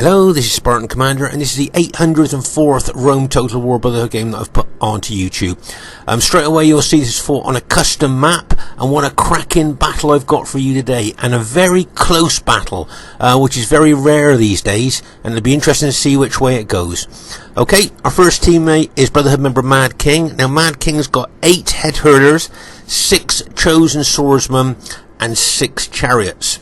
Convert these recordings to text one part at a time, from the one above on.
Hello, this is Spartan Commander, and this is the 804th Rome Total War Brotherhood game that I've put onto YouTube. Straight away you'll see this is fought on a custom map, and what a cracking battle I've got for you today, and a very close battle, which is very rare these days, and it'll be interesting to see which way it goes. Okay, our first teammate is Brotherhood member Madking. Now Madking's got 8 head herders, 6 chosen swordsmen, and 6 chariots.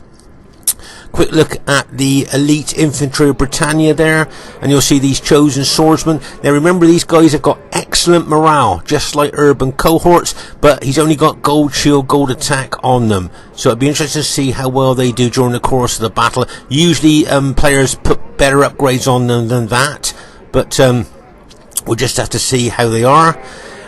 Quick look at the elite infantry of Britannia there, and you'll see these chosen swordsmen. Now remember, these guys have got excellent morale, just like urban cohorts, but he's only got gold shield, gold attack on them. So it'd be interesting to see how well they do during the course of the battle. Usually players put better upgrades on them than that, but we'll just have to see how they are.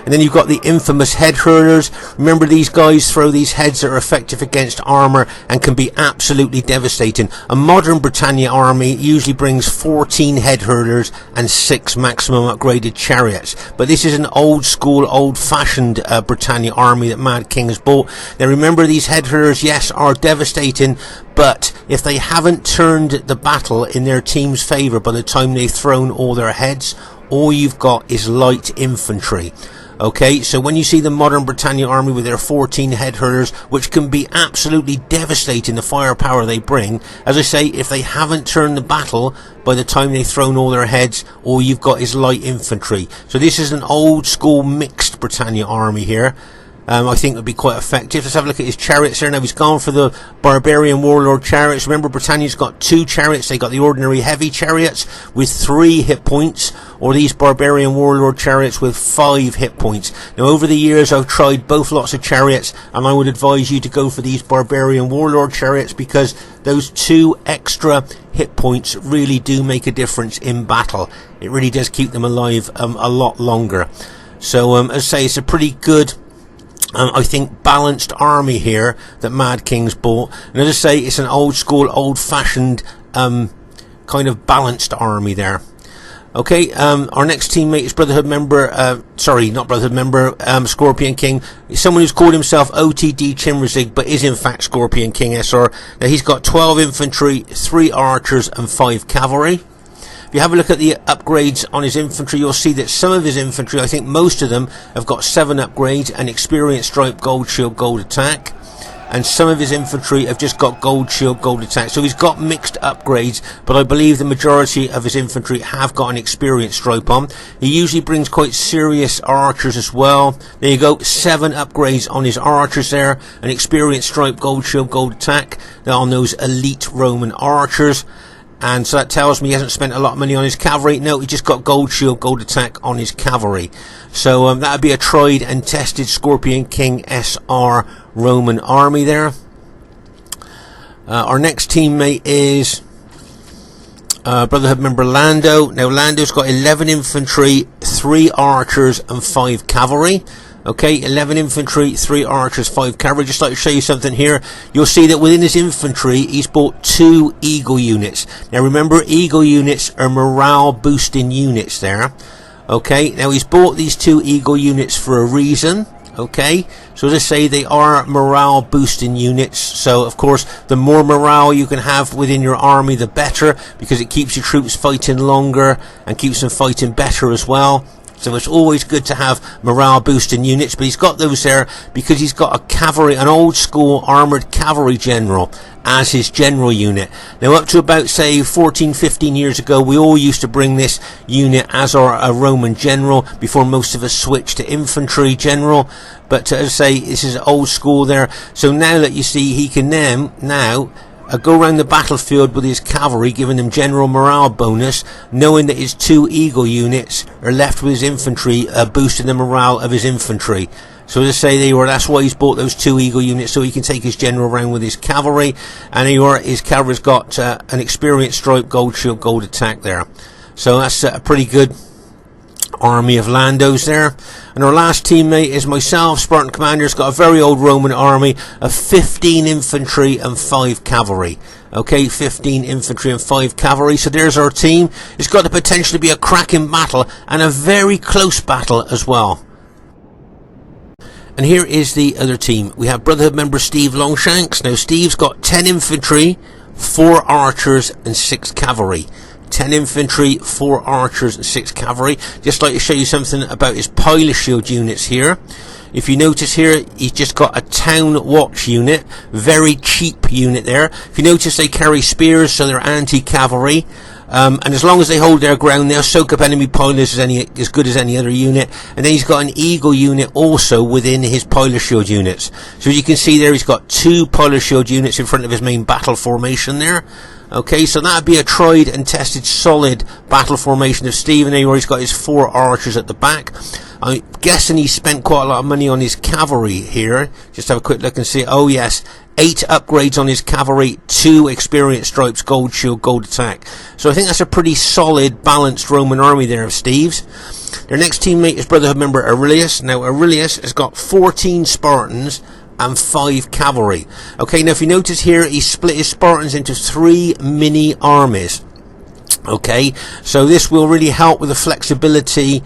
And then you've got the infamous head herders. Remember, these guys throw these heads that are effective against armour and can be absolutely devastating. A modern Britannia army usually brings 14 head herders and 6 maximum upgraded chariots. But this is an old school, old fashioned Britannia army that Madking has bought. Now remember, these head herders, yes, are devastating, but if they haven't turned the battle in their team's favour by the time they've thrown all their heads, all you've got is light infantry. Okay, so when you see the modern Britannia army with their 14 head herders, which can be absolutely devastating, the firepower they bring, as I say, if they haven't turned the battle by the time they've thrown all their heads, all you've got is light infantry. So this is an old school mixed Britannia army here. I think it would be quite effective. Let's have a look at his chariots there. Now he's gone for the barbarian warlord chariots. Remember, Britannia's got 2 chariots. They got the ordinary heavy chariots with 3 hit points, or these barbarian warlord chariots with 5 hit points. Now over the years I've tried both lots of chariots, and I would advise you to go for these barbarian warlord chariots, because those 2 extra hit points really do make a difference in battle. It really does keep them alive a lot longer. So as I say, it's a pretty good I think balanced army here that Madking's bought, and as I say, it's an old school, old fashioned kind of balanced army there. Okay, our next teammate is Brotherhood member, sorry, not Brotherhood member, Scorpion King. Someone who's called himself OTD Chimrazig, but is in fact Scorpion King SR. Now he's got 12 infantry, 3 archers, and 5 cavalry. If you have a look at the upgrades on his infantry, you'll see that some of his infantry, I think most of them, have got 7 upgrades and experience stripe, gold shield, gold attack. And some of his infantry have just got gold shield, gold attack. So he's got mixed upgrades, but I believe the majority of his infantry have got an experience stripe on. He usually brings quite serious archers as well. There you go, 7 upgrades on his archers there. An experience stripe, gold shield, gold attack. They're on those elite Roman archers. And so that tells me he hasn't spent a lot of money on his cavalry. No, he just got gold shield, gold attack on his cavalry. So that would be a tried and tested Scorpion King SR Roman army there. Our next teammate is Brotherhood member Lando. Now Lando's got 11 infantry, 3 archers, and 5 cavalry. Okay, 11 infantry, 3 archers, 5 cavalry. Just like to show you something here. You'll see that within his infantry, he's bought 2 eagle units. Now remember, eagle units are morale boosting units there. Okay, now he's bought these 2 eagle units for a reason. Okay, so as I say, they are morale boosting units. So of course, the more morale you can have within your army, the better, because it keeps your troops fighting longer and keeps them fighting better as well. So it's always good to have morale boosting units, but he's got those there because he's got a cavalry, an old school armoured cavalry general as his general unit. Now up to about say 14-15 years ago, we all used to bring this unit as our Roman general before most of us switched to infantry general. But as I say, this is old school there. So now that you see, he can now go around the battlefield with his cavalry, giving them general morale bonus, knowing that his 2 eagle units are left with his infantry, boosting the morale of his infantry. So as I say, that's why he's bought those 2 eagle units, so he can take his general around with his cavalry. And his cavalry's got an experience stripe, gold shield, gold attack there. So that's a pretty good army of Landos there. And our last teammate is myself, Spartan Commander's got a very old Roman army of 15 infantry and 5 cavalry. Okay, 15 infantry and 5 cavalry. So there's our team. It's got the potential to be a cracking battle, and a very close battle as well. And here is the other team. We have Brotherhood member Stevelongshanks. Now Steve's got 10 infantry, 4 archers and 6 cavalry. 10 infantry, 4 archers and 6 cavalry. Just like to show you something about his pilot shield units here. If you notice here, he's just got a town watch unit, very cheap unit there. If you notice, they carry spears, so they're anti-cavalry. And as long as they hold their ground, they'll soak up enemy pilots as good as any other unit. And then he's got an eagle unit also within his pilot shield units. So as you can see there, he's got 2 pilot shield units in front of his main battle formation there. Okay, so that'd be a tried and tested solid battle formation of Steve, and he's got his 4 archers at the back. I'm guessing he spent quite a lot of money on his cavalry here. Just have a quick look and see. Oh yes, 8 upgrades on his cavalry, 2 experience stripes, gold shield, gold attack. So I think that's a pretty solid, balanced Roman army there of Steve's. Their next teammate is Brotherhood member Aurelius. Now Aurelius has got 14 Spartans and 5 cavalry. Okay, now if you notice here, he split his Spartans into 3 mini armies. Okay, so this will really help with the flexibility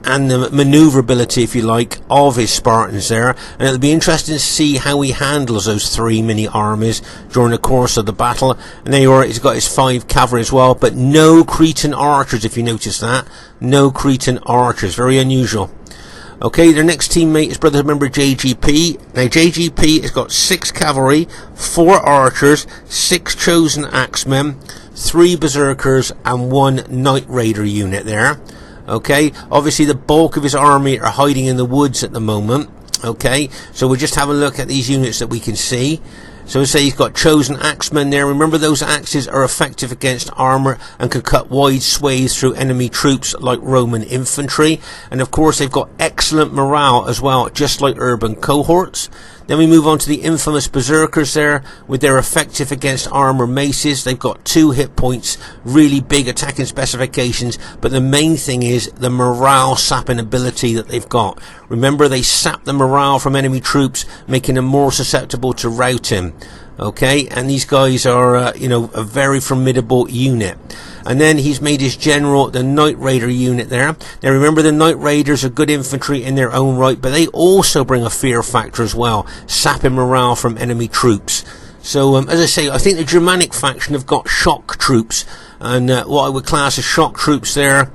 and the maneuverability, if you like, of his Spartans there. And it'll be interesting to see how he handles those 3 mini armies during the course of the battle. And there you are, he's got his 5 cavalry as well, but no Cretan archers, if you notice that. No Cretan archers, very unusual. Okay, their next teammate is Brotherhood member JGP. Now JGP has got 6 cavalry, 4 archers, 6 chosen axemen, 3 berserkers and 1 night raider unit there. Okay, obviously the bulk of his army are hiding in the woods at the moment. Okay, so we'll just have a look at these units that we can see. So we say he's got chosen axemen there. Remember, those axes are effective against armor and can cut wide swathes through enemy troops like Roman infantry. And of course they've got excellent morale as well, just like urban cohorts. Then we move on to the infamous berserkers there, with their effective against armor maces. They've got 2 hit points, really big attacking specifications, but the main thing is the morale sapping ability that they've got. Remember, they sap the morale from enemy troops, making them more susceptible to routing. Okay, and these guys are, a very formidable unit. And then he's made his general the Night Raider unit there. Now remember, the Night Raiders are good infantry in their own right, but they also bring a fear factor as well, sapping morale from enemy troops. So, as I say, I think the Germanic faction have got shock troops, and what I would class as shock troops there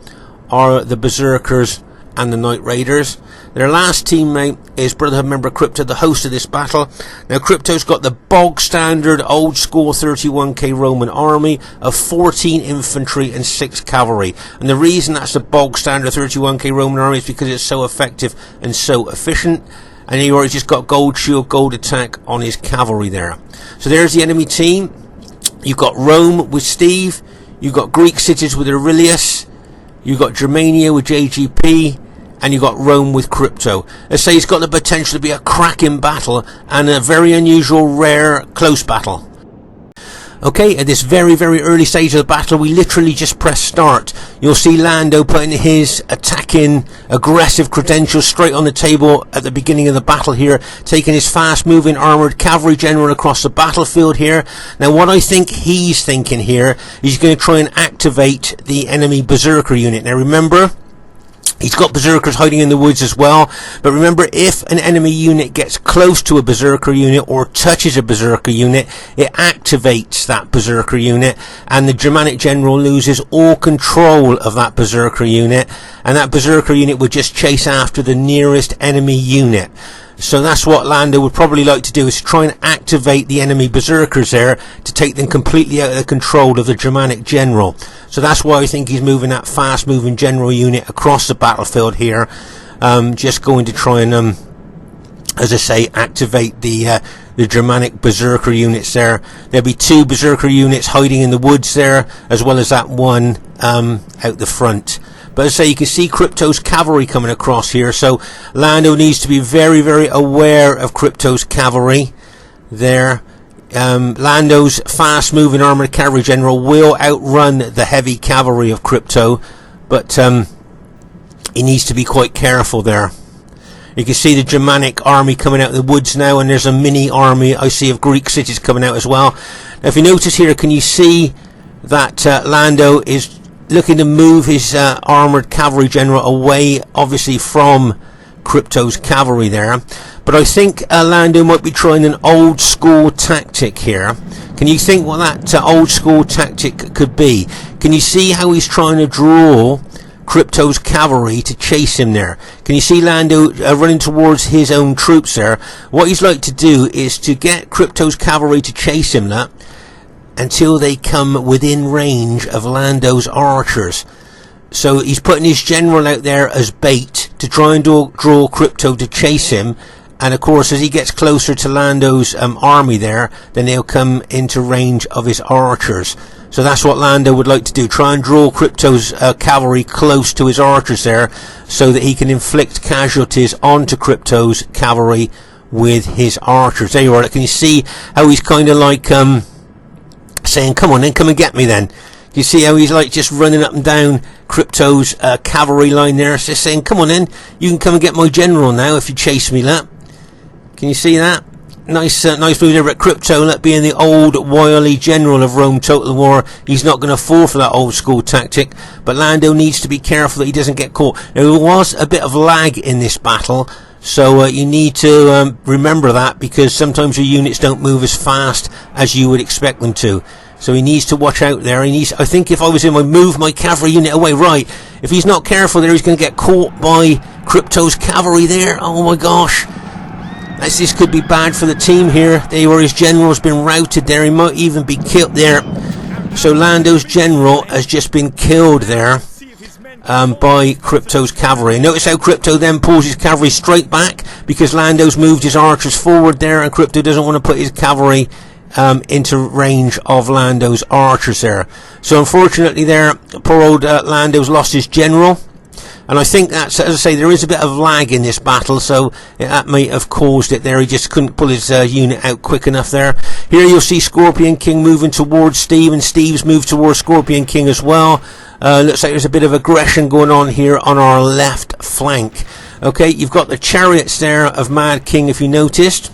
are the Berserkers and the Night Raiders. Their last teammate is Brotherhood member Crypto, the host of this battle. Now Crypto's got the bog standard old school 31k Roman army of 14 infantry and 6 cavalry. And the reason that's the bog standard 31k Roman army is because it's so effective and so efficient. And he's just got gold shield, gold attack on his cavalry there. So there's the enemy team. You've got Rome with Steve. You've got Greek cities with Aurelius. You've got Germania with JGP. And you've got Rome with Crypto. Let's say it's got the potential to be a cracking battle and a very unusual, rare, close battle. Okay, at this very, very early stage of the battle, we literally just press start. You'll see Lando putting his attacking, aggressive credentials straight on the table at the beginning of the battle here, taking his fast-moving armoured cavalry general across the battlefield here. Now, what I think he's thinking here, he's going to try and activate the enemy berserker unit. Now, remember, he's got berserkers hiding in the woods as well, but remember, if an enemy unit gets close to a berserker unit or touches a berserker unit, it activates that berserker unit, and the Germanic general loses all control of that berserker unit, and that berserker unit would just chase after the nearest enemy unit. So that's what Lando would probably like to do, is try and activate the enemy berserkers there to take them completely out of the control of the Germanic general. So that's why I think he's moving that fast moving general unit across the battlefield here, just going to try and as I say, activate the Germanic berserker units there. There'll be 2 berserker units hiding in the woods there, as well as that one out the front. But as I say, you can see Crypto's cavalry coming across here, so Lando needs to be very, very aware of Crypto's cavalry there. Lando's fast-moving armoured cavalry general will outrun the heavy cavalry of Crypto, but he needs to be quite careful there. You can see the Germanic army coming out of the woods now, and there's a mini army I see of Greek cities coming out as well. Now, if you notice here, can you see that Lando is looking to move his armoured cavalry general away, obviously, from Crypto's cavalry there. But I think Lando might be trying an old school tactic here. Can you think what that old school tactic could be? Can you see how he's trying to draw Crypto's cavalry to chase him there? Can you see Lando running towards his own troops there? What he's like to do is to get Crypto's cavalry to chase him until they come within range of Lando's archers. So he's putting his general out there as bait to try and draw Crypto to chase him. And of course, as he gets closer to Lando's army there, then they'll come into range of his archers. So that's what Lando would like to do, try and draw Crypto's cavalry close to his archers there, so that he can inflict casualties onto Crypto's cavalry with his archers. There you are. Can you see how he's kind of like saying, come on then, come and get me then? You see how he's like just running up and down Crypto's cavalry line there, just saying, come on then, you can come and get my general now if you chase me, that. Can you see that? Nice move there at Crypto, being the old wily general of Rome Total War. He's not going to fall for that old school tactic, but Lando needs to be careful that he doesn't get caught. Now, there was a bit of lag in this battle, so you need to remember that, because sometimes your units don't move as fast as you would expect them to. So he needs to watch out there. I think if I was him, I'd move my cavalry unit away. Right, if he's not careful there, he's going to get caught by Crypto's cavalry there. Oh my gosh. This could be bad for the team here. There where his general's been routed there. He might even be killed there. So Lando's general has just been killed there by Crypto's cavalry. Notice how Crypto then pulls his cavalry straight back, because Lando's moved his archers forward there, and Crypto doesn't want to put his cavalry into range of Lando's archers there. So unfortunately there, poor old Lando's lost his general. And I think that's, as I say, there is a bit of lag in this battle, so that may have caused it there. He just couldn't pull his unit out quick enough there. Here you'll see Scorpion King moving towards Steve, and Steve's moved towards Scorpion King as well. Looks like there's a bit of aggression going on here on our left flank. Okay, you've got the chariots there of Madking, if you noticed.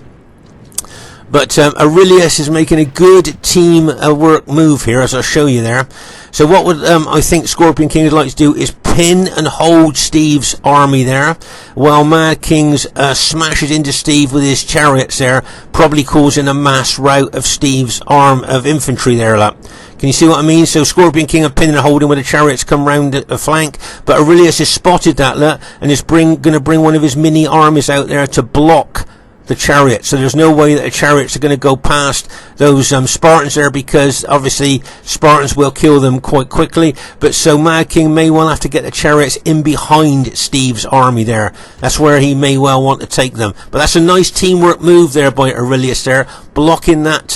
But Aurelius is making a good team work move here, as I'll show you there. So what would I think Scorpion King would like to do is pin and hold Steve's army there, while Mad King's smashes into Steve with his chariots there, probably causing a mass rout of Steve's arm of infantry there. Can you see what I mean? So Scorpion King are pinning and holding where the chariots come round the flank, but Aurelius has spotted that and is going to bring one of his mini armies out there to block the chariot. So there's no way that the chariots are going to go past those Spartans there, because obviously Spartans will kill them quite quickly. But so Mad King may well have to get the chariots in behind Steve's army there. That's where he may well want to take them. But that's a nice teamwork move there by Aurelius there, blocking that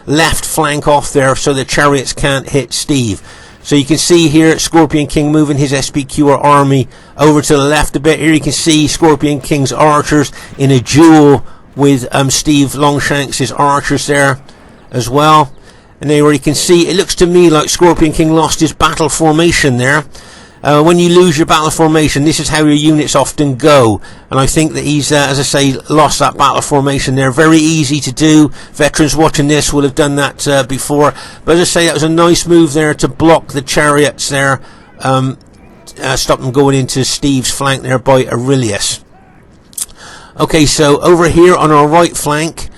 left flank off there so the chariots can't hit Steve. So you can see here Scorpion King moving his SPQR army over to the left a bit. Here you can see Scorpion King's archers in a duel with Stevelongshanks' archers there as well. And there where you can see, it looks to me like Scorpion King lost his battle formation there. When you lose your battle formation, this is how your units often go. And I think that he's, as I say, lost that battle formation there. Very easy to do. Veterans watching this will have done that before. But as I say, that was a nice move there to block the chariots there. Stop them going into Steve's flank there by Aurelius. Okay, so over here on our right flank,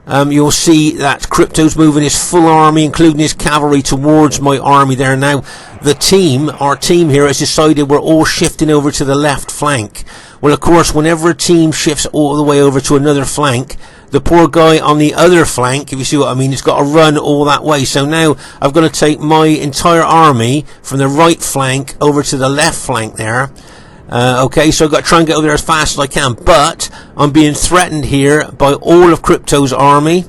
you'll see that Crypto's moving his full army, including his cavalry, towards my army there. Now, our team here has decided we're all shifting over to the left flank. Well, of course, whenever a team shifts all the way over to another flank, the poor guy on the other flank, if you see what I mean, has got to run all that way. So now I've got to take my entire army from the right flank over to the left flank there. Okay, so I've got to try and get over there as fast as I can, but I'm being threatened here by all of Crypto's army.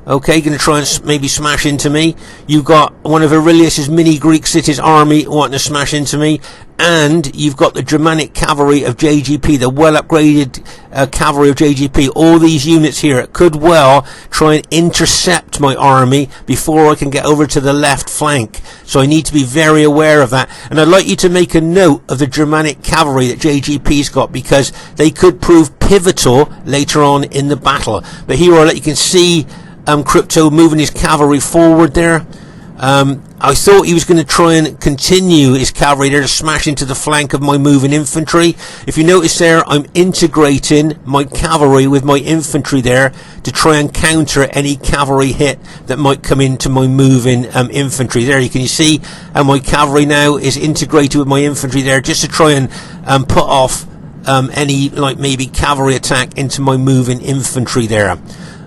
Okay, going to try and maybe smash into me. You've got one of Aurelius's mini Greek cities army wanting to smash into me, and you've got the Germanic cavalry of JGP, the well upgraded cavalry of JGP. All these units here could well try and intercept my army before I can get over to the left flank. So I need to be very aware of that. And I'd like you to make a note of the Germanic cavalry that JGP's got, because they could prove pivotal later on in the battle. But here you can see Crypto moving his cavalry forward there. I thought he was going to try and continue his cavalry there to smash into the flank of my moving infantry. If you notice there, I'm integrating my cavalry with my infantry there to try and counter any cavalry hit that might come into my moving infantry. There you can see how my cavalry now is integrated with my infantry there, just to try and put off any, like, maybe cavalry attack into my moving infantry there.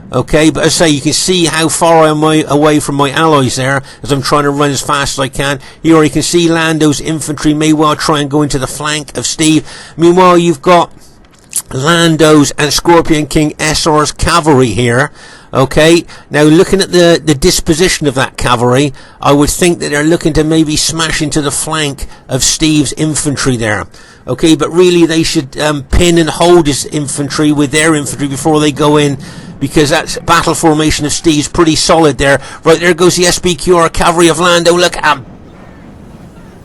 Okay, but as I say, you can see how far I am away from my allies there, as I'm trying to run as fast as I can. Here you can see Lando's infantry may well try and go into the flank of Steve. Meanwhile, you've got Lando's and Scorpion King SR's cavalry here. Okay, now looking at the disposition of that cavalry, I would think that they're looking to maybe smash into the flank of Steve's infantry there. Okay, but really they should pin and hold his infantry with their infantry before they go in, because that battle formation of Steve's pretty solid there. Right, there goes the SBQR cavalry of Lando. Look at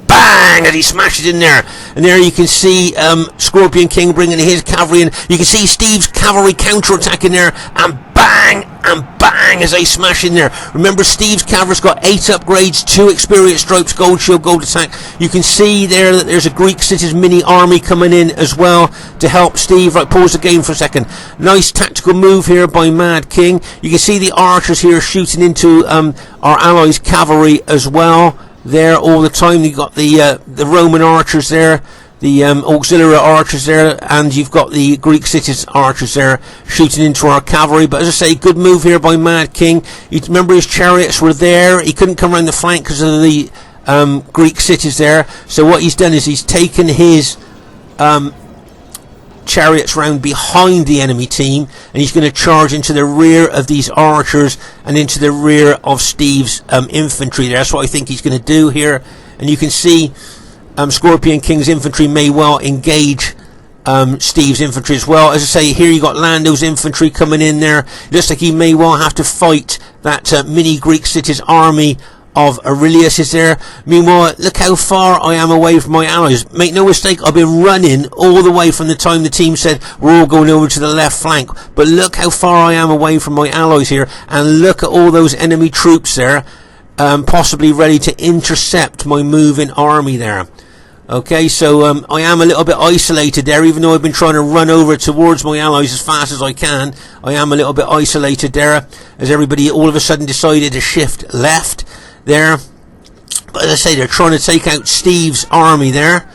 bang as he smashes in there, and there you can see Scorpion King bringing his cavalry in. You can see Steve's cavalry counter-attacking there, and bang as they smash in there. Remember, Steve's cavalry's got 8 upgrades, 2 experience stripes, gold shield, gold attack. You can see there that there's a Greek cities mini army coming in as well to help Steve. Right, pause the game for a second. Nice tactical move here by Mad King. You can see the archers here shooting into our allies' cavalry as well there all the time. You've got the Roman archers there, the auxiliary archers there, and you've got the Greek cities archers there shooting into our cavalry. But as I say, good move here by Mad King. You remember his chariots were there. He couldn't come around the flank because of the Greek cities there. So what he's done is he's taken his chariots round behind the enemy team, and he's going to charge into the rear of these archers and into the rear of Steve's infantry there. That's what I think he's going to do here. And you can see Scorpion King's infantry may well engage Steve's infantry as well. As I say, here you got Lando's infantry coming in there. Looks like he may well have to fight that mini Greek cities army of Aurelius is there. Meanwhile, look how far I am away from my allies. Make no mistake, I've been running all the way from the time the team said we're all going over to the left flank. But look how far I am away from my allies here, and look at all those enemy troops there, possibly ready to intercept my moving army there. Okay, so I am a little bit isolated there, even though I've been trying to run over towards my allies as fast as I can. I am a little bit isolated there, as everybody all of a sudden decided to shift left there. But as I say, they're trying to take out Steve's army there,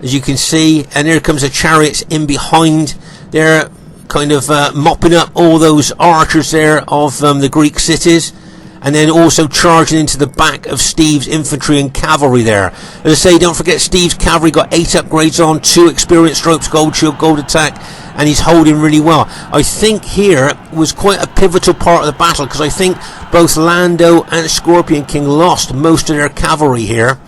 as you can see, and there comes the chariots in behind. They're kind of mopping up all those archers there of the Greek cities, and then also charging into the back of Steve's infantry and cavalry there. As I say, don't forget Steve's cavalry got 8 upgrades on, 2 experience stripes, gold shield, gold attack, and he's holding really well. I think here was quite a pivotal part of the battle, because I think both Lando and Scorpion King lost most of their cavalry here.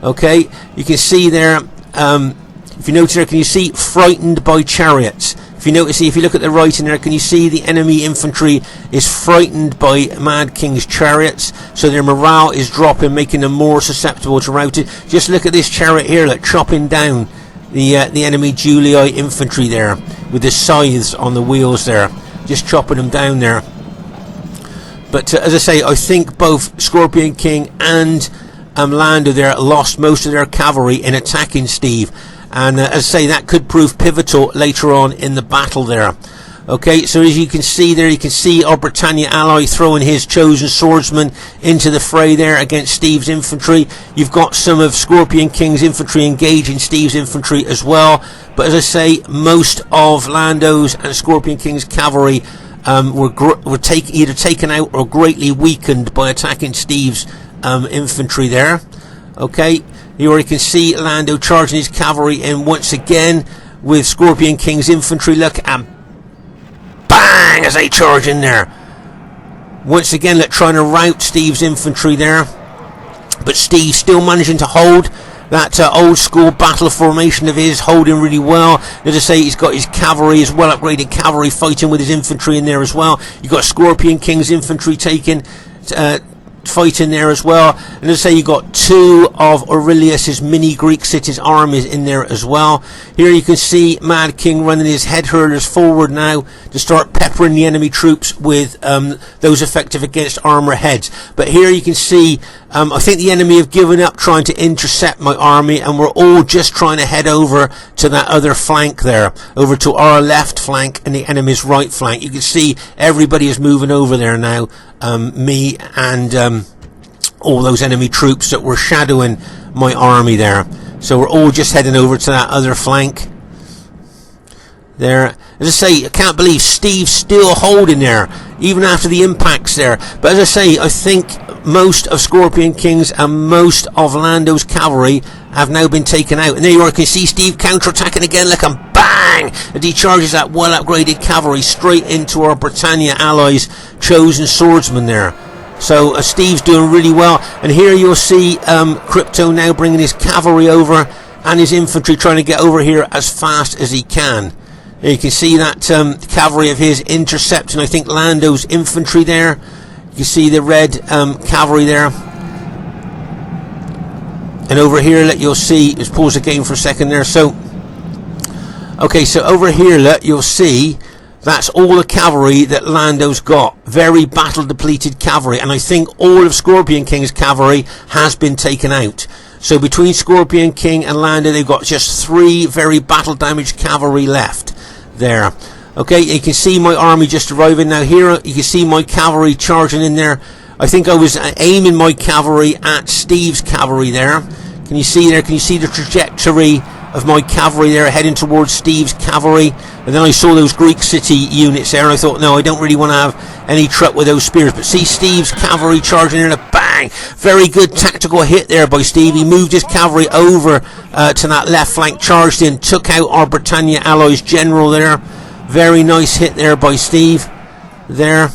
Okay, you can see there, if you notice there, can you see frightened by chariots? If you notice, if you look at the right in there, can you see the enemy infantry is frightened by Mad King's chariots, so their morale is dropping, making them more susceptible to routing. Just look at this chariot here, like chopping down the enemy Julii infantry there with the scythes on the wheels there, just chopping them down there. But as I say, I think both Scorpion King and Lando there lost most of their cavalry in attacking Steve. And as I say, that could prove pivotal later on in the battle there. Okay, so as you can see there, you can see our Britannia ally throwing his chosen swordsman into the fray there against Steve's infantry. You've got some of Scorpion King's infantry engaging Steve's infantry as well. But as I say, most of Lando's and Scorpion King's cavalry were either taken out or greatly weakened by attacking Steve's infantry there. Okay, here you can see Lando charging his cavalry in once again with Scorpion King's infantry. Look, and bang as they charge in there. Once again, look, trying to rout Steve's infantry there. But Steve still managing to hold that old school battle formation of his, holding really well. As I say, he's got his cavalry, his well upgraded cavalry fighting with his infantry in there as well. You've got Scorpion King's infantry fighting there as well, and as I say, you got 2 of Aurelius's mini Greek cities armies in there as well. Here you can see Mad King running his head hurlers forward now to start peppering the enemy troops with those effective against armor heads. But here you can see I think the enemy have given up trying to intercept my army, and we're all just trying to head over to that other flank there, over to our left flank and the enemy's right flank. You can see everybody is moving over there now, me and all those enemy troops that were shadowing my army there. So we're all just heading over to that other flank there. As I say, I can't believe Steve's still holding there, even after the impacts there. But as I say, I think most of Scorpion King's and most of Lando's cavalry have now been taken out. And there you are, you can see Steve counter-attacking again, like a bang! And he charges that well-upgraded cavalry straight into our Britannia allies' chosen swordsman there. So Steve's doing really well. And here you'll see Crypto now bringing his cavalry over and his infantry trying to get over here as fast as he can. You can see that cavalry of his intercepting, I think, Lando's infantry there. You can see the red cavalry there. And over here, you'll see, let's pause the game for a second there. So, okay, so over here, you'll see that's all the cavalry that Lando's got. Very battle-depleted cavalry. And I think all of Scorpion King's cavalry has been taken out. So between Scorpion King and Lando, they've got just 3 very battle-damaged cavalry left there. Okay, you can see my army just arriving now. Here you can see my cavalry charging in there. I think I was aiming my cavalry at Steve's cavalry there. Can you see there? Can you see the trajectory of my cavalry there heading towards Steve's cavalry? And then I saw those Greek city units there, and I thought, no, I don't really want to have any truck with those spears. But see Steve's cavalry charging in, a bang! Very good tactical hit there by Steve. He moved his cavalry over to that left flank, charged in, took out our Britannia allies general there. Very nice hit there by Steve there.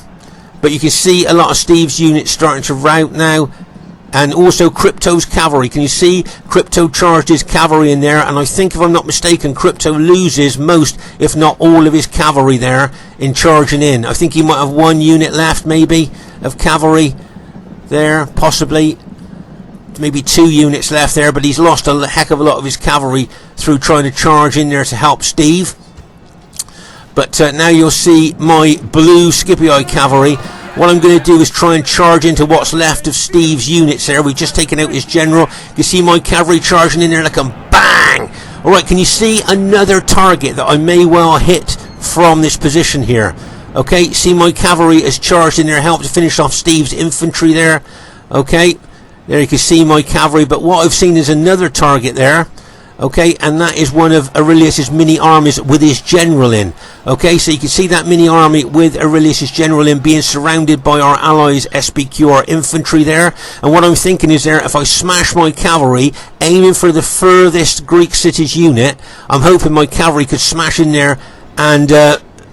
But you can see a lot of Steve's units starting to rout now. And also Crypto's cavalry. Can you see Crypto charged his cavalry in there? And I think, if I'm not mistaken, Crypto loses most, if not all, of his cavalry there in charging in. I think he might have 1 unit left, maybe, of cavalry there, possibly. Maybe 2 units left there, but he's lost a heck of a lot of his cavalry through trying to charge in there to help Steve. But now you'll see my blue Scipii cavalry. What I'm going to do is try and charge into what's left of Steve's units there. We've just taken out his general. You see my cavalry charging in there like a bang! Alright, can you see another target that I may well hit from this position here? Okay, see my cavalry is charged in there, helped to finish off Steve's infantry there. Okay, there you can see my cavalry, but what I've seen is another target there. Okay, and that is one of Aurelius's mini armies with his general in. Okay, so you can see that mini army with Aurelius's general in being surrounded by our allies' SBQR infantry there. And what I'm thinking is there, if I smash my cavalry, aiming for the furthest Greek city's unit, I'm hoping my cavalry could smash in there and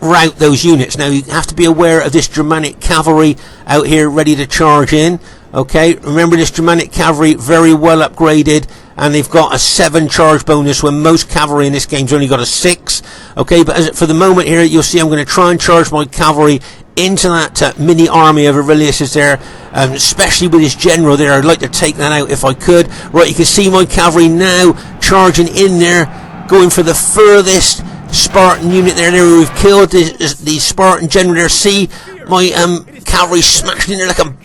rout those units. Now you have to be aware of this Germanic cavalry out here ready to charge in. Okay, remember this Germanic cavalry, very well upgraded, and they've got a 7 charge bonus when most cavalry in this game's only got a 6. Okay, but for the moment here, you'll see I'm going to try and charge my cavalry into that mini army of Aurelius's there, especially with his general there. I'd like to take that out if I could. Right, you can see my cavalry now charging in there, going for the furthest Spartan unit there. We've killed the Spartan general there. See my cavalry smashing in there like a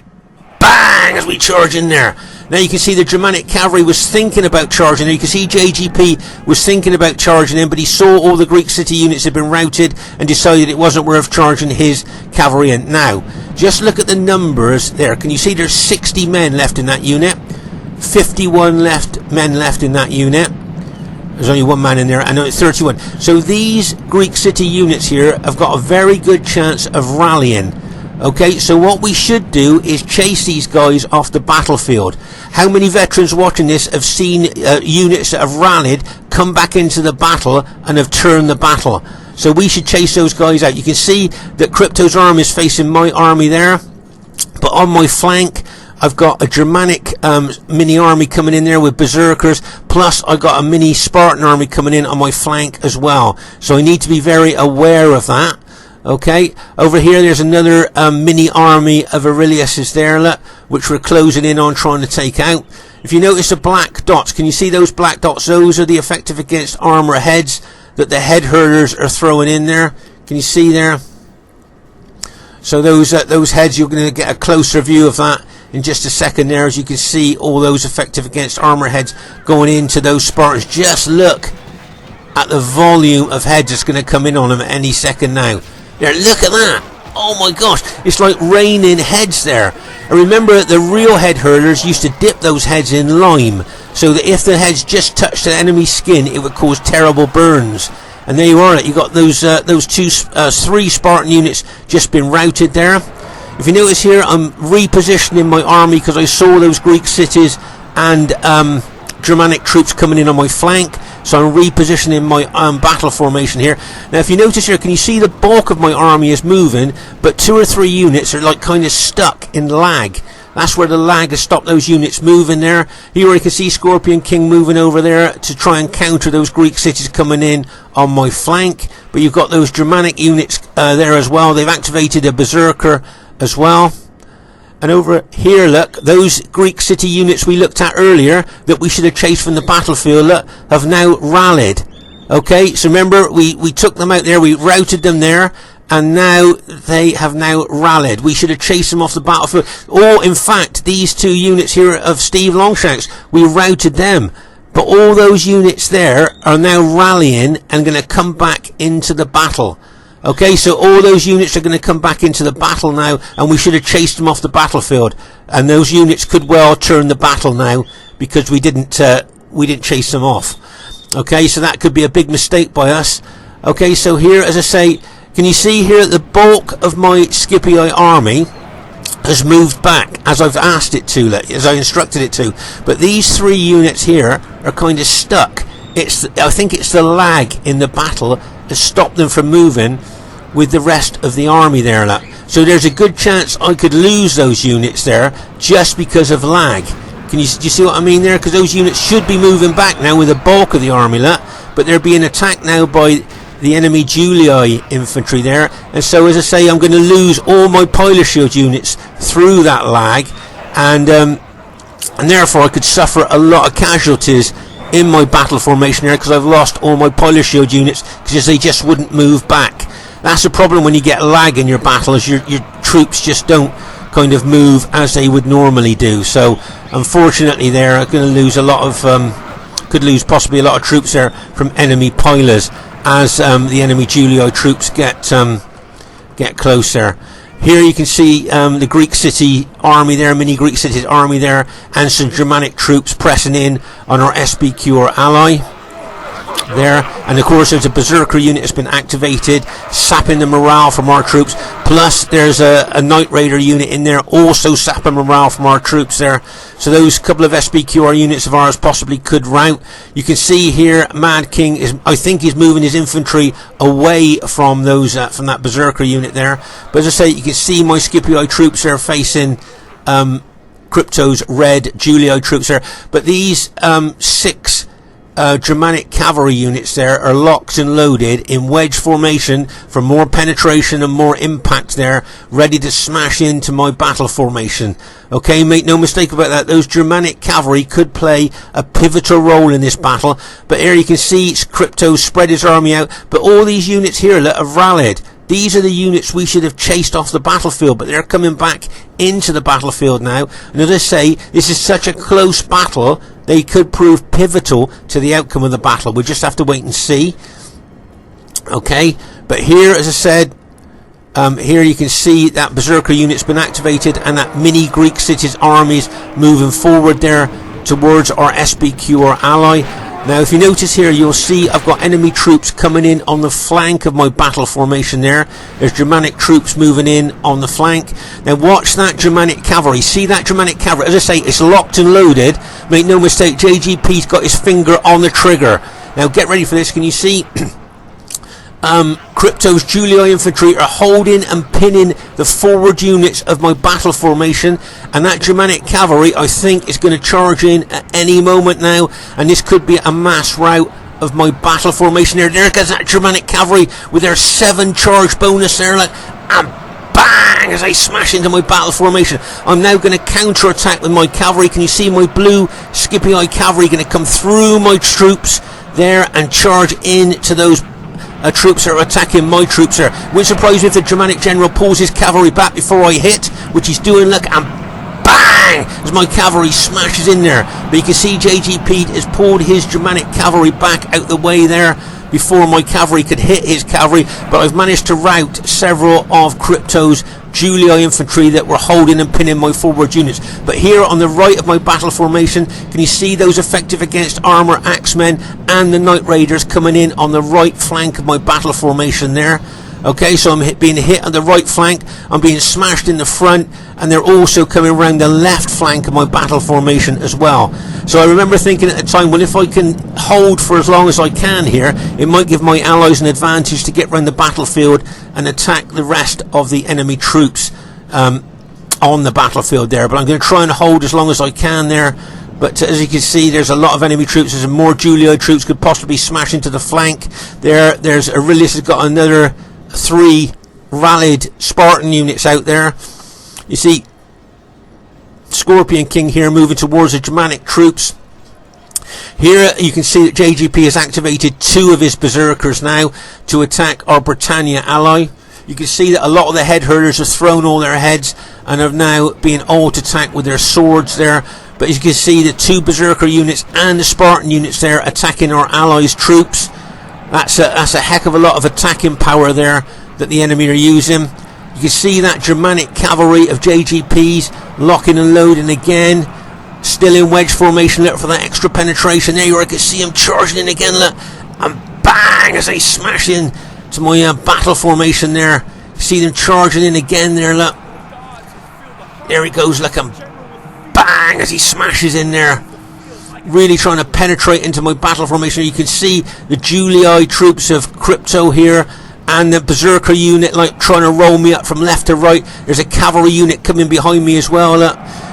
bang as we charge in there. Now you can see the Germanic cavalry was thinking about charging in. You can see JGP was thinking about charging in, but he saw all the Greek city units had been routed and decided it wasn't worth charging his cavalry in. Now, just look at the numbers there. Can you see there's 60 men left in that unit? 51 men left in that unit. There's only 1 man in there, and it's 31. So these Greek city units here have got a very good chance of rallying. Okay, so what we should do is chase these guys off the battlefield. How many veterans watching this have seen units that have rallied come back into the battle and have turned the battle? So we should chase those guys out. You can see that Crypto's army is facing my army there, but on my flank I've got a Germanic mini army coming in there with berserkers, plus I got a mini Spartan army coming in on my flank as well. So I need to be very aware of that. Okay, over here there's another mini army of Aurelius's there, which we're closing in on trying to take out. If you notice the black dots, can you see those black dots? Those are the effective against armor heads that the head herders are throwing in there. Can you see there? So those heads, you're going to get a closer view of that in just a second there, as you can see all those effective against armor heads going into those Spartans. Just look at the volume of heads that's going to come in on them at any second now. There, look at that. Oh my gosh, it's like raining heads there. And remember, the real head hurlers used to dip those heads in lime, so that if the heads just touched the enemy's skin, it would cause terrible burns. And there you are. You got those three Spartan units just been routed there. If you notice here, I'm repositioning my army because I saw those Greek cities and Germanic troops coming in on my flank. So I'm repositioning my battle formation here. Now if you notice here, can you see the bulk of my army is moving, but 2 or 3 units are like kind of stuck in lag. That's where the lag has stopped those units moving there. Here you can see Scorpion King moving over there to try and counter those Greek cities coming in on my flank. But you've got those Germanic units there as well. They've activated a Berserker as well. And over here, look, those Greek city units we looked at earlier that we should have chased from the battlefield, look, have now rallied. Okay, so remember, we took them out there, we routed them there, and now they have now rallied. We should have chased them off the battlefield. Or, in fact, these 2 units here of Stevelongshanks, we routed them. But all those units there are now rallying and going to come back into the battle. Okay, so all those units are going to come back into the battle now, and we should have chased them off the battlefield. And those units could well turn the battle now because we didn't chase them off. Okay, so that could be a big mistake by us. Okay, so here, as I say, can you see here the bulk of my Scipii army has moved back as I've asked it to, as I instructed it to. But these 3 units here are kind of stuck. I think it's the lag in the battle that stopped them from moving with the rest of the army there. So there's a good chance I could lose those units there just because of lag. Do you see what I mean there? Because those units should be moving back now with the bulk of the army, but they're being attacked now by the enemy Julii infantry there. And so, as I say, I'm going to lose all my pilot shield units through that lag, and therefore I could suffer a lot of casualties in my battle formation there because I've lost all my pilot shield units because they just wouldn't move back. That's the problem when you get lag in your battle, is your troops just don't kind of move as they would normally do. So unfortunately there, I'm going to lose a lot of could lose possibly a lot of troops there from enemy pilots as the enemy Julii troops get close there. Here you can see the Greek city army there, mini Greek city army there, and some Germanic troops pressing in on our SBQ or ally there. And of course there's a Berserker unit that's been activated, sapping the morale from our troops. Plus there's a Night Raider unit in there, also sapping morale from our troops there. So those couple of SBQR units of ours possibly could rout. You can see here Madking I think he's moving his infantry away from those from that Berserker unit there. But as I say, you can see my Scipii troops there facing Crypto's red Julii troops there. But these 6 Germanic cavalry units there are locked and loaded in wedge formation for more penetration and more impact there, ready to smash into my battle formation. Okay, make no mistake about that, those Germanic cavalry could play a pivotal role in this battle. But here you can see Crypto spread his army out, but all these units here that have rallied, these are the units we should have chased off the battlefield, but they're coming back into the battlefield now. And as I say, this is such a close battle, they could prove pivotal to the outcome of the battle. We'll just have to wait and see. Okay, but here, as I said, here you can see that Berserker unit's been activated, and that mini Greek cities armies moving forward there towards our SBQ or ally. Now if you notice here, you'll see I've got enemy troops coming in on the flank of my battle formation there. There's Germanic troops moving in on the flank. Now watch that Germanic cavalry. See that Germanic cavalry? As I say, it's locked and loaded. Make no mistake, JGP's got his finger on the trigger. Now get ready for this. Can you see Crypto's Julii infantry are holding and pinning the forward units of my battle formation, and that Germanic cavalry I think is going to charge in at any moment now, and this could be a mass rout of my battle formation there. There goes that Germanic cavalry with their 7 charge bonus there, like, and bang, as I smash into my battle formation. I'm now going to counter attack with my cavalry. Can you see my blue Scipii cavalry going to come through my troops there and charge into those troops that are attacking my troops there. Wouldn't surprise me if the Germanic general pulls his cavalry back before I hit, which he's doing, look, and bang! bang, as my cavalry smashes in there. But you can see JGP has pulled his Germanic cavalry back out the way there before my cavalry could hit his cavalry. But I've managed to rout several of Crypto's Julii infantry that were holding and pinning my forward units. But here on the right of my battle formation, can you see those effective against armour axemen and the Night Raiders coming in on the right flank of my battle formation there? Okay, so I'm being hit on the right flank, I'm being smashed in the front, and they're also coming around the left flank of my battle formation as well. So I remember thinking at the time, well, if I can hold for as long as I can here, it might give my allies an advantage to get around the battlefield and attack the rest of the enemy troops on the battlefield there. But I'm going to try and hold as long as I can there. But as you can see, there's a lot of enemy troops. There's more Julii troops could possibly smash into the flank there. There's Aurelius has got another 3 rallied Spartan units out there. You see Scorpion King here moving towards the Germanic troops. Here you can see that JGP has activated 2 of his berserkers now to attack our Britannia ally. You can see that a lot of the head herders have thrown all their heads and have now been alt-attacked with their swords there. But as you can see, the 2 berserker units and the Spartan units there attacking our allies' troops. That's a heck of a lot of attacking power there that the enemy are using. You can see that Germanic cavalry of JGP's locking and loading again. Still in wedge formation, look for that extra penetration. There you are, I can see them charging in again, look. And bang, as they smash in to my battle formation there. See them charging in again there, look. There he goes, look, and bang, as he smashes in there. Really trying to penetrate into my battle formation. You can see the Julii troops of Crypto here and the berserker unit like trying to roll me up from left to right. There's a cavalry unit coming behind me as well.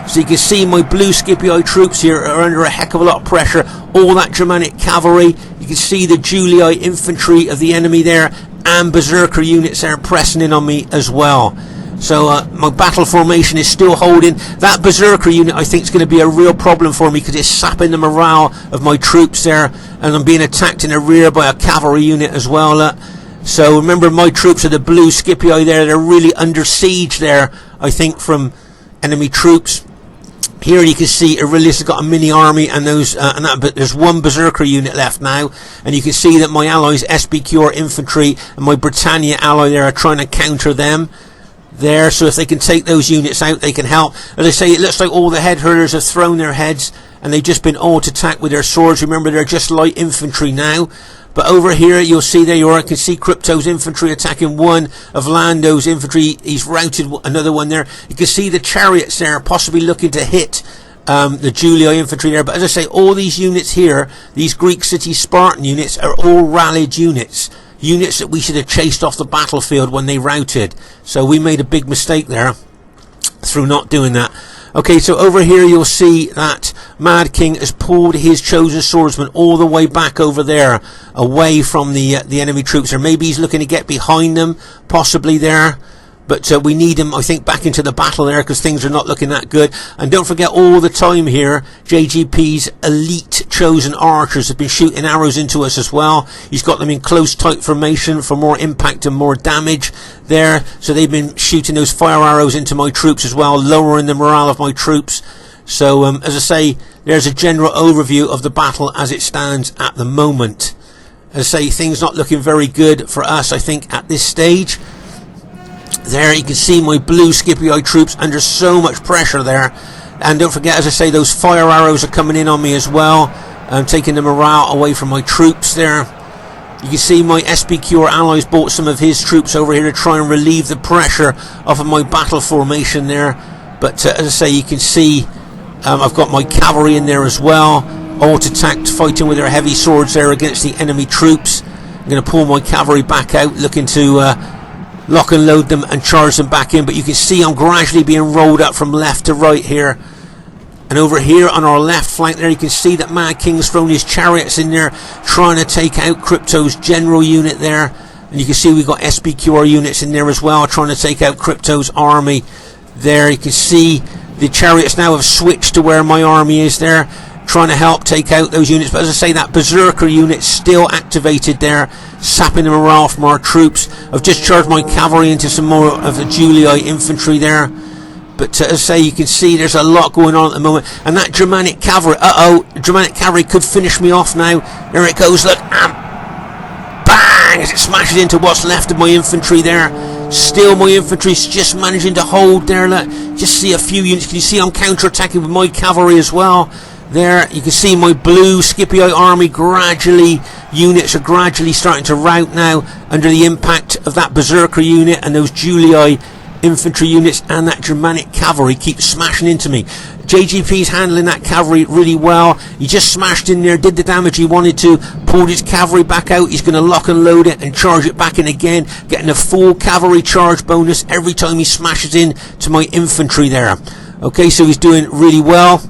So you can see my blue Scipii troops here are under a heck of a lot of pressure. All that Germanic cavalry. You can see the Julii infantry of the enemy there and berserker units there pressing in on me as well. So my battle formation is still holding. That berserker unit I think is going to be a real problem for me because it's sapping the morale of my troops there, and I'm being attacked in the rear by a cavalry unit as well. So remember, my troops are the blue Scipii there. They're really under siege there, I think, from enemy troops. Here you can see Aurelius has got a mini army and but there's 1 berserker unit left now, and you can see that my allies SBQ infantry and my Britannia ally there are trying to counter them there. So if they can take those units out, they can help. As I say, it looks like all the head herders have thrown their heads and they've just been alt-attacked with their swords. Remember, they're just light infantry now. But over here you'll see, there you are, I can see Crypto's infantry attacking 1 of Lando's infantry. He's routed another one there. You can see the chariots there possibly looking to hit the Julii infantry there. But as I say, all these units here, these Greek city Spartan units, are all rallied units. Units that we should have chased off the battlefield when they routed. So we made a big mistake there through not doing that. Okay, so over here you'll see that Madking has pulled his chosen swordsman all the way back over there, away from the enemy troops. Or maybe he's looking to get behind them, possibly there. But we need him, I think, back into the battle there because things are not looking that good. And don't forget, all the time here, JGP's elite chosen archers have been shooting arrows into us as well. He's got them in close, tight formation for more impact and more damage there. So they've been shooting those fire arrows into my troops as well, lowering the morale of my troops. So, as I say, there's a general overview of the battle as it stands at the moment. As I say, things not looking very good for us, I think, at this stage. There you can see my blue Scipii troops under so much pressure there. And don't forget, as I say, those fire arrows are coming in on me as well, taking the morale away from my troops there. You can see my SBQ allies brought some of his troops over here to try and relieve the pressure off of my battle formation there. But as I say, you can see I've got my cavalry in there as well, alt-attacked, fighting with their heavy swords there against the enemy troops. I'm going to pull my cavalry back out, looking to lock and load them and charge them back in. But you can see I'm gradually being rolled up from left to right here. And over here on our left flank there, you can see that Madking's thrown his chariots in there, trying to take out Crypto's general unit there. And you can see we've got SBQR units in there as well, trying to take out Crypto's army there. You can see the chariots now have switched to where my army is there, trying to help take out those units. But as I say, that berserker unit still activated there, sapping the morale from our troops. I've just charged my cavalry into some more of the Julii infantry there. But as I say, you can see there's a lot going on at the moment. And that Germanic cavalry, Germanic cavalry could finish me off now. There it goes, look, and bang, as it smashes into what's left of my infantry there. Still my infantry's just managing to hold there, look. Just see a few units. Can you see I'm counter-attacking with my cavalry as well? There, you can see my blue Scipio army units are gradually starting to rout now under the impact of that Berserker unit and those Julii infantry units, and that Germanic cavalry keeps smashing into me. JGP's handling that cavalry really well. He just smashed in there, did the damage he wanted to, pulled his cavalry back out. He's going to lock and load it and charge it back in again, getting a full cavalry charge bonus every time he smashes in to my infantry there. Okay, so he's doing really well.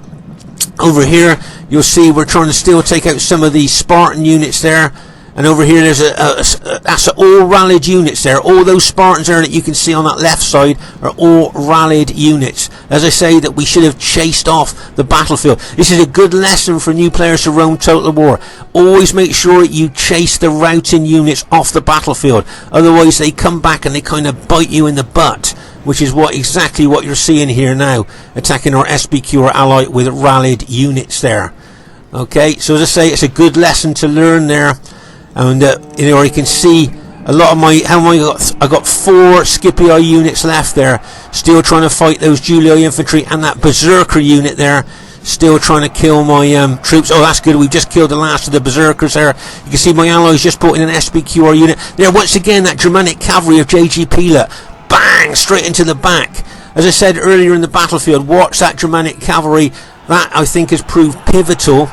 Over here, you'll see we're trying to still take out some of these Spartan units there. And over here, there's that's all rallied units there. All those Spartans there that you can see on that left side are all rallied units. As I say, that we should have chased off the battlefield. This is a good lesson for new players to Rome Total War. Always make sure you chase the routing units off the battlefield. Otherwise, they come back and they kind of bite you in the butt, which is exactly what you're seeing here now, attacking our SBQ or ally with rallied units there. Okay, so as I say, it's a good lesson to learn there. And you can see a lot of my I got 4 Scipio units left there, still trying to fight those Julii infantry, and that Berserker unit there, still trying to kill my troops. Oh, that's good. We've just killed the last of the Berserkers there. You can see my allies just put in an SBQR unit there. Once again, that Germanic cavalry of JG Pila, bang, straight into the back. As I said earlier in the battlefield, watch that Germanic cavalry. That, I think, has proved pivotal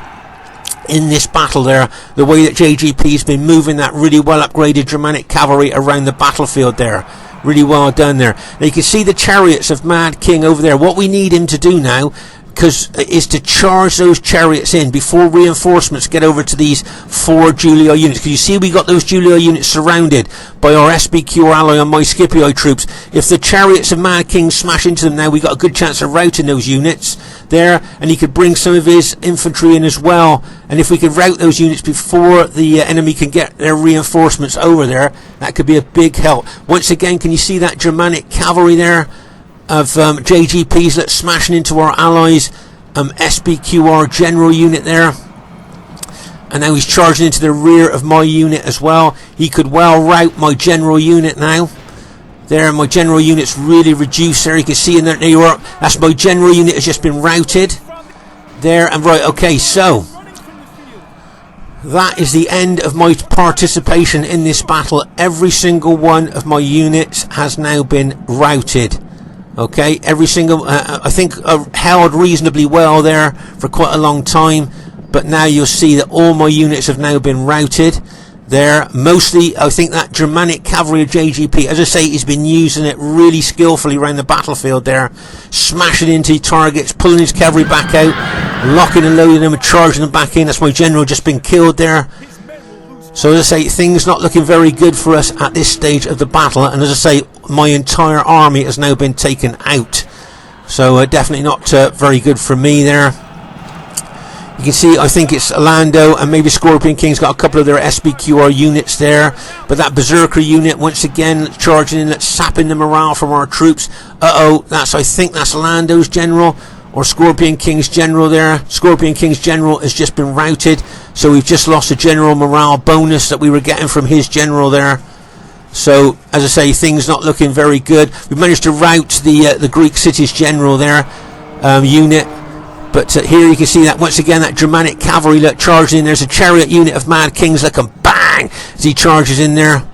in this battle there, the way that JGP has been moving that really well upgraded Germanic cavalry around the battlefield there. Really well done there. Now you can see the chariots of Mad King over there. What we need him to do now is to charge those chariots in before reinforcements get over to these 4 Julii units. Because you see we got those Julii units surrounded by our SBQ ally and my Scipio troops. If the chariots of Mad King smash into them now, we got a good chance of routing those units there, and he could bring some of his infantry in as well. And if we could rout those units before the enemy can get their reinforcements over there, that could be a big help. Once again, can you see that Germanic cavalry there of JGPs that's smashing into our allies SBQR general unit there, and now he's charging into the rear of my unit as well. He could well rout my general unit now. There, my general unit's really reduced there. You can see in there, New York, that's my general unit has just been routed there. And right, okay, so that is the end of my participation in this battle. Every single one of my units has now been routed. Okay, every single, I think held reasonably well there for quite a long time, but now you'll see that all my units have now been routed there. Mostly, I think that Germanic cavalry of JGP, as I say, he's been using it really skillfully around the battlefield there, smashing into targets, pulling his cavalry back out, locking and loading them and charging them back in. That's my general just been killed there. So as I say, things not looking very good for us at this stage of the battle, and as I say, my entire army has now been taken out. So definitely not very good for me there. You can see, I think it's Lando and maybe Scorpion King's got a couple of their SBQR units there, but that Berserker unit once again charging in, sapping the morale from our troops. I think that's Lando's general or Scorpion King's general there. Scorpion King's general has just been routed, so we've just lost a general morale bonus that we were getting from his general there. So as I say, things not looking very good. We've managed to rout the Greek city's general there unit, but here you can see that once again that Germanic cavalry charging in. There's a chariot unit of Mad Kings that can bang as he charges in there.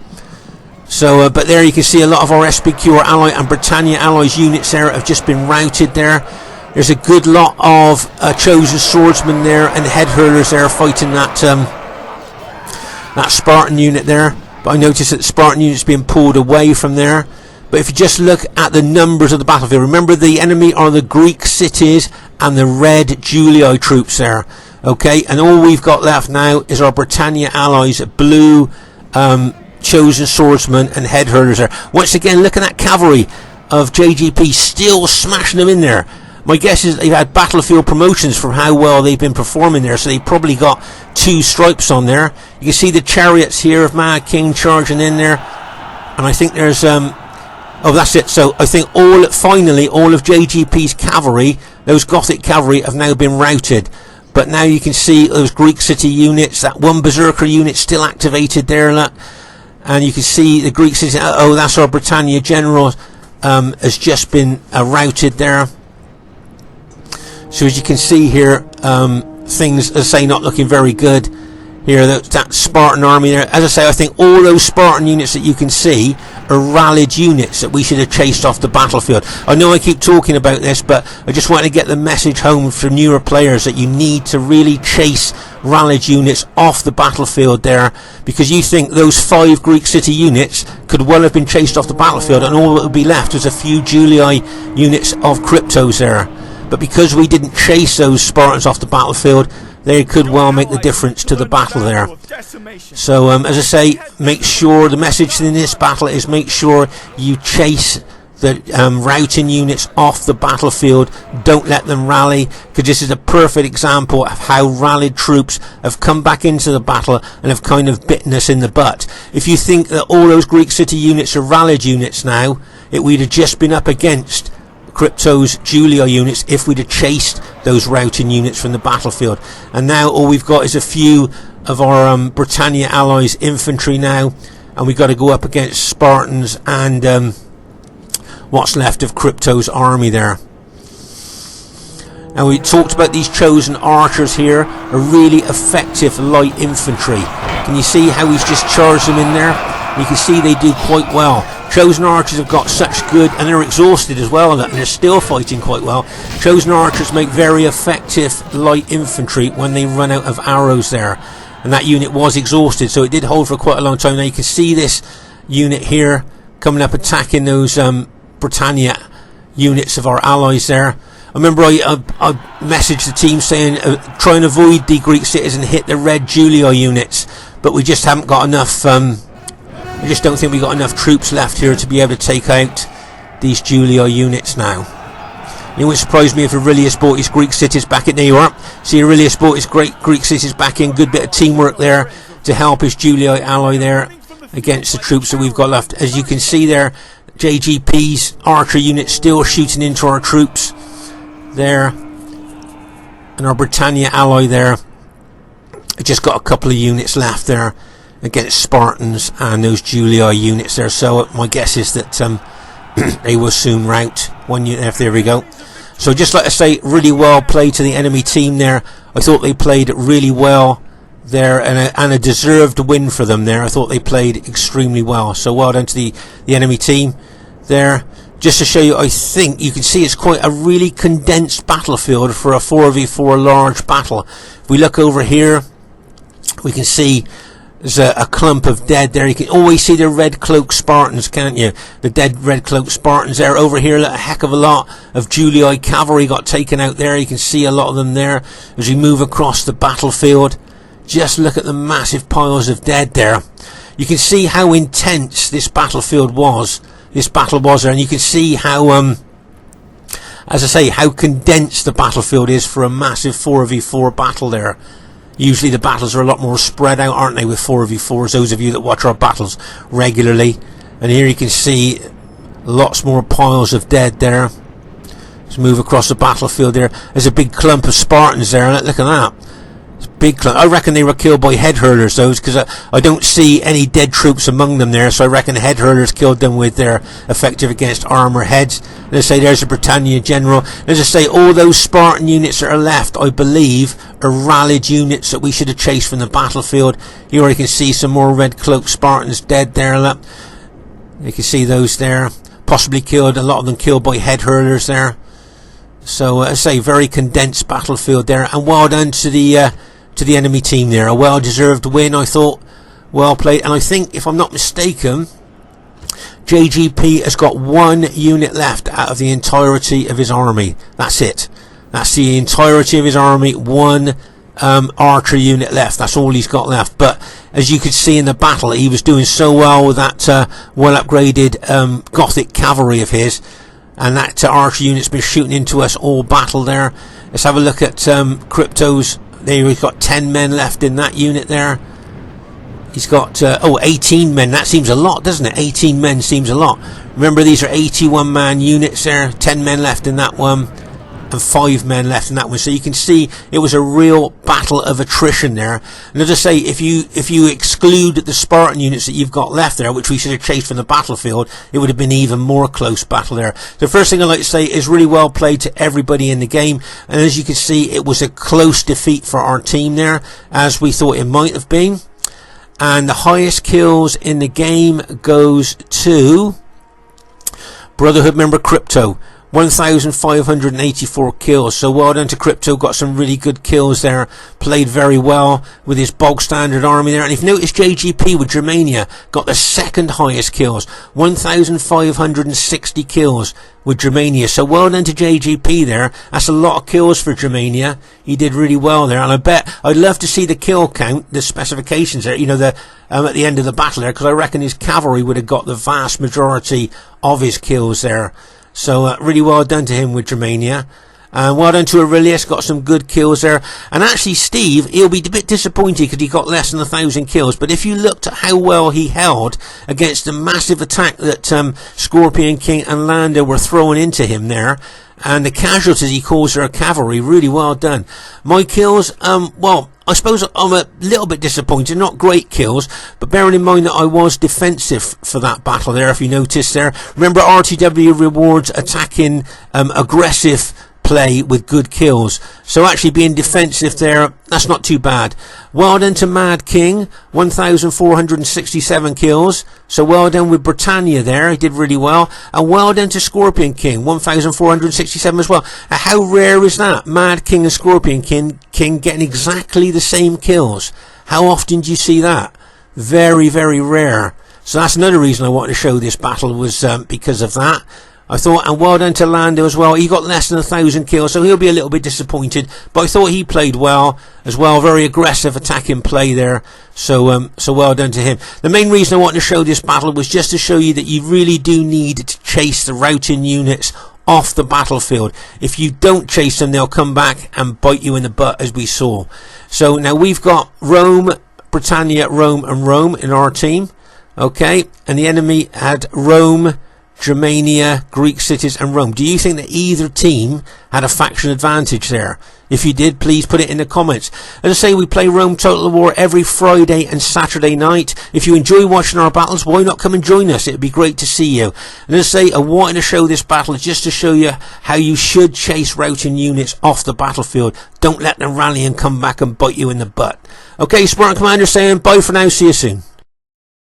So but there you can see a lot of our SBQ or ally and Britannia allies units there have just been routed there. There's a good lot of chosen swordsmen there and head hurlers there fighting that that Spartan unit there. But I noticed that the Spartan unit's being pulled away from there. But if you just look at the numbers of the battlefield, remember the enemy are the Greek cities and the red Julii troops there. Okay, and all we've got left now is our Britannia allies, blue chosen swordsmen and head hurlers there. Once again, look at that cavalry of JGP still smashing them in there. My guess is they've had battlefield promotions from how well they've been performing there, so they've probably got 2 stripes on there. You can see the chariots here of Mad King charging in there, and I think there's Oh, that's it. So I think finally all of JGP's cavalry, those Gothic cavalry, have now been routed. But now you can see those Greek city units, that one berserker unit still activated there, look. And you can see the Greek city. Oh, that's our Britannia general, has just been routed there. So as you can see here, things, as I say, not looking very good. Here, that Spartan army there. As I say, I think all those Spartan units that you can see are rallied units that we should have chased off the battlefield. I know I keep talking about this, but I just want to get the message home for newer players that you need to really chase rallied units off the battlefield there, because you think those 5 Greek city units could well have been chased off the battlefield, and all that would be left was a few Julii units of cryptos there. But because we didn't chase those Spartans off the battlefield, they could well make the difference to the battle there. So as I say, make sure the message in this battle is make sure you chase the routing units off the battlefield. Don't let them rally, because this is a perfect example of how rallied troops have come back into the battle and have kind of bitten us in the butt. If you think that all those Greek city units are rallied units now, we'd have just been up against Crypto's Julii units if we'd have chased those routing units from the battlefield. And now all we've got is a few of our Britannia allies infantry now, and we've got to go up against Spartans and what's left of Crypto's army there. Now, we talked about these chosen archers here, a really effective light infantry. Can you see how he's just charged them in there? You can see they do quite well. Chosen archers have got such good, and they're exhausted as well, and they're still fighting quite well. Chosen archers make very effective light infantry when they run out of arrows there. And that unit was exhausted, so it did hold for quite a long time. Now you can see this unit here coming up attacking those Britannia units of our allies there. I remember I messaged the team saying try and avoid the Greek cities and hit the red Julii units, but we just haven't got enough. I just don't think we've got enough troops left here to be able to take out these Julii units now. It wouldn't surprise me if Aurelius brought his Greek cities back in. There you are. See, Aurelius brought his great Greek cities back in. Good bit of teamwork there to help his Julii ally there against the troops that we've got left. As you can see there, JGP's archer unit still shooting into our troops there. And our Britannia ally there just got a couple of units left there against Spartans and those Julii units there. So my guess is that they will soon rout one unit. There we go. So just like I say, really well played to the enemy team there. I thought they played really well there, and a deserved win for them there. I thought they played extremely well. So well done to the enemy team there. Just to show you, I think you can see it's quite a really condensed battlefield for a 4v4 large battle. If we look over here, we can see there's a clump of dead there. You can always see the red cloak Spartans, can't you? The dead red cloak Spartans there. Over here, a heck of a lot of Julii cavalry got taken out there. You can see a lot of them there as we move across the battlefield. Just look at the massive piles of dead there. You can see how intense this battlefield was. This battle was there, and you can see how, as I say, how condensed the battlefield is for a massive 4v4 battle there. Usually the battles are a lot more spread out, aren't they, with 4v4s, those of you that watch our battles regularly. And here you can see lots more piles of dead there. Let's move across the battlefield there. There's a big clump of Spartans there, and look at that. It's a big clump. I reckon they were killed by head hurlers, those, because I don't see any dead troops among them there, so I reckon head hurlers killed them with their effective against armour heads. And as I say, there's a Britannia general. As I say, all those Spartan units that are left, I believe, are rallied units that we should have chased from the battlefield. Here you can see some more red cloak Spartans dead there. Look. You can see those there, possibly killed, a lot of them killed by head hurlers there. So as I say, very condensed battlefield there, and well done to the enemy team there. A well deserved win, I thought. Well played. And I think, if I'm not mistaken, JGP has got one unit left out of the entirety of his army. That's it. That's the entirety of his army. One archer unit left. That's all he's got left. But as you could see in the battle, he was doing so well with that well upgraded Gothic cavalry of his, and that archer unit's been shooting into us all battle there. Let's have a look at Crypto's. There, he's got 10 men left in that unit there. He's got 18 men. That seems a lot, doesn't it? 18 men seems a lot. Remember, these are 81-man units there, 10 men left in that one, and 5 men left in that one. So you can see it was a real battle of attrition there. And as I say, if you exclude the Spartan units that you've got left there, which we should have chased from the battlefield, it would have been even more close battle there. The first thing I'd like to say is really well played to everybody in the game. And as you can see, it was a close defeat for our team there, as we thought it might have been. And the highest kills in the game goes to Brotherhood member Crypto. 1,584 kills, so well done to Crypto. Got some really good kills there, played very well with his bog standard army there. And if you notice, JGP with Germania got the second highest kills, 1,560 kills with Germania, so well done to JGP there. That's a lot of kills for Germania. He did really well there, and I bet I'd love to see the kill count, the specifications there, you know, the at the end of the battle there, because I reckon his cavalry would have got the vast majority of his kills there. So really well done to him with Germania. Well done to Aurelius, got some good kills there. And actually Steve, he'll be a bit disappointed because he got less than 1,000 kills. But if you looked at how well he held against the massive attack that Scorpion King and Lando were throwing into him there, and the casualties he caused their cavalry, really well done. My kills, well, I suppose I'm a little bit disappointed, not great kills, but bearing in mind that I was defensive for that battle there, if you notice there. Remember, RTW rewards attacking aggressive play with good kills, so actually being defensive there, that's not too bad. Well done to Madking, 1,467 kills, so well done with Britannia there, he did really well. And well done to Scorpion King, 1,467 as well. How rare is that? Madking and Scorpion King getting exactly the same kills. How often do you see that? Very, very rare. So that's another reason I wanted to show this battle, was because of that. I thought, and well done to Lando as well. He got less than 1,000 kills, so he'll be a little bit disappointed. But I thought he played well as well. Very aggressive attacking play there. So well done to him. The main reason I wanted to show this battle was just to show you that you really do need to chase the routing units off the battlefield. If you don't chase them, they'll come back and bite you in the butt, as we saw. So now we've got Rome, Britannia, Rome and Rome in our team. Okay, and the enemy had Rome, Germania, Greek cities and Rome. Do you think that either team had a faction advantage there? If you did, please put it in the comments. As I say, we play Rome Total War every Friday and Saturday night. If you enjoy watching our battles, why not come and join us? It would be great to see you. And as I say, I wanted to show this battle just to show you how you should chase routing units off the battlefield. Don't let them rally and come back and bite you in the butt. Okay, Spartan Commander saying bye for now. See you soon.